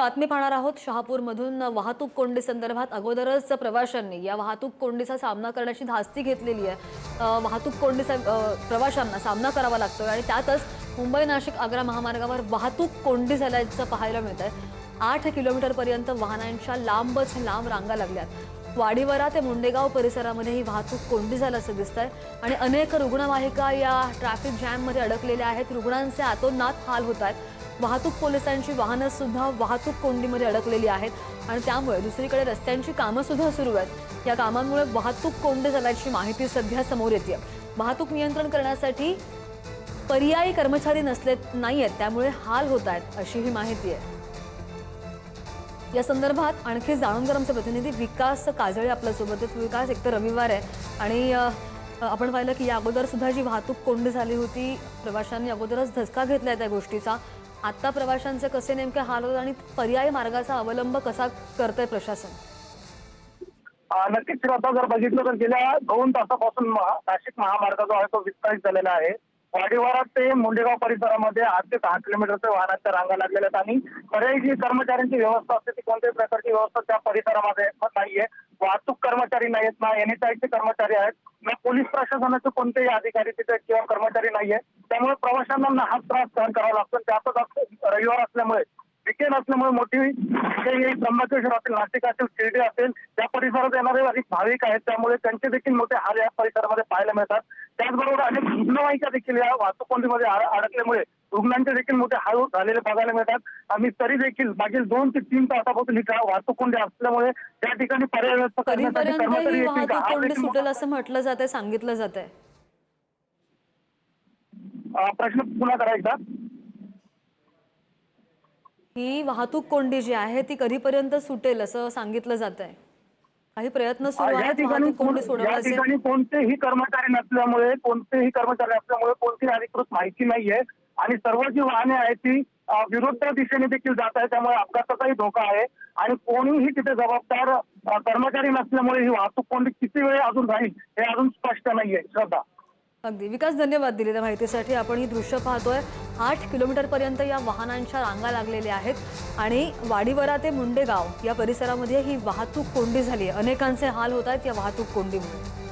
बातमी पाहणार आहोत शहापूरमधून वाहतूक कोंडी संदर्भात। अगोदरच प्रवाशांनी या वाहतूक कोंडीचा सामना करण्याची धास्ती घेतलेली आहे। वाहतूक कोंडीचा प्रवाशांना सामना करावा लागतोय आणि त्यातच मुंबई नाशिक आग्रा महामार्गावर वाहतूक कोंडी झाल्याचं पाहायला मिळतंय। 8 किलोमीटरपर्यंत वाहनांच्या लांबच लांब रांगा लागल्यात। वाडीवरा ते मुंडेगाव परिसरामध्ये ही वाहतूक कोंडी झाल्याचं दिसतंय आणि अनेक रुग्णवाहिका या ट्रॅफिक जॅममध्ये अडकलेल्या आहेत। रुग्णांचे आतोनात हाल होत आहेत। वाहतूक पोलिसांची वाहनं सुद्धा वाहतूक कोंडीमध्ये अडकलेली आहेत आणि त्यामुळे दुसरीकडे रस्त्यांची कामं सुद्धा सुरू आहेत। या कामांमुळे वाहतूक कोंडी झाल्याची माहिती सध्या समोर येते। वाहतूक नियंत्रण करण्यासाठी पर्यायी कर्मचारी नाहीयेत, त्यामुळे हाल होत आहेत अशी ही माहिती आहे। या संदर्भात आणखी जाणून घेणार आमचे प्रतिनिधी विकास काजळे आपल्यासोबत आहेत। विकास, एक तर रविवार आहे आणि आपण पाहिलं की या अगोदर सुद्धा जी वाहतूक कोंडी झाली होती, प्रवाशांनी अगोदरच धसका घेतलाय त्या गोष्टीचा। आता प्रवाशांचे कसे नेमके हाल होतात आणि पर्यायी मार्गाचा अवलंब कसा करतंय प्रशासन? नक्कीच श्रद्धा, जर बघितलं तर गेल्या 2 तासापासून नाशिक महामार्ग जो आहे तो विस्कळीत झालेला आहे। वाडीवारा ते मुंडेगाव परिसरामध्ये 8 ते 10 किलोमीटरच्या वाहनांच्या रांगा लागलेल्या आहेत आणि पर्यायी जी कर्मचाऱ्यांची व्यवस्था असते ती कोणत्याही प्रकारची व्यवस्था त्या परिसरामध्ये नाहीये। वाहतूक कर्मचारी नाहीत, ना NHAIचे कर्मचारी आहेत, ना पोलीस प्रशासनाचे कोणतेही अधिकारी तिथे किंवा कर्मचारी नाहीये। त्यामुळे प्रवाशांना हा त्रास सहन करावा लागतो। त्यातच रविवार असल्यामुळे, विकेंड असल्यामुळे मोठी त्र्यंबकेश्वर असेल, नाशिक असेल, शिर्डी असेल, त्या परिसरात येणारे अनेक भाविक आहेत, त्यामुळे त्यांचे देखील मोठे हाल या परिसरामध्ये पाहायला मिळतात। त्याचबरोबर अनेक रुग्णवाहिका देखील या वाहतूक कोंडीमध्ये अडकल्यामुळे रुग्णांचे देखील मोठे हाल झालेले बघायला मिळतात। आम्ही तरी देखील मागील 2 ते 3 तासापासून ही वाहतूक कोंडी असल्यामुळे त्या ठिकाणी पर्याय व्यवस्था करण्यासाठी कर्मचारी ही वाहतूक कोंडी सुटेल असं म्हटलं जातंय, सांगितलं जातंय। प्रश्न पुन्हा करा एकदा। ही वाहतूक कोंडी जी आहे ती कधीपर्यंत सुटेल असं सांगितलं जातंय? काही प्रयत्न सुरू आहेत वाहतूक कोंडी सोडवण्याचे? या ठिकाणी कोणतेही कर्मचारी नसल्यामुळे कोणतीही अधिकृत माहिती नाहीये आणि सर्व जी वाहने आहेत ती विरुद्ध दिशेने देखील जात आहे। त्यामुळे अपघाताचाही धोका आहे आणि कोणीही तिथे जबाबदार कर्मचारी नसल्यामुळे ही वाहतूक कोंडी किती वेळ अजून राहील हे अजून स्पष्ट नाहीये। श्रद्धा, अगदी विकास, धन्यवाद दिलेल्या माहितीसाठी। आपण ही दृश्य पाहतोय, 8 किलोमीटरपर्यंत या वाहनांच्या रांगा लागलेल्या आहेत आणि वाडीवरा ते मुंडेगाव या परिसरामध्ये ही वाहतूक कोंडी झाली आहे। अनेकांचे हाल होत आहेत या वाहतूक कोंडीमुळे।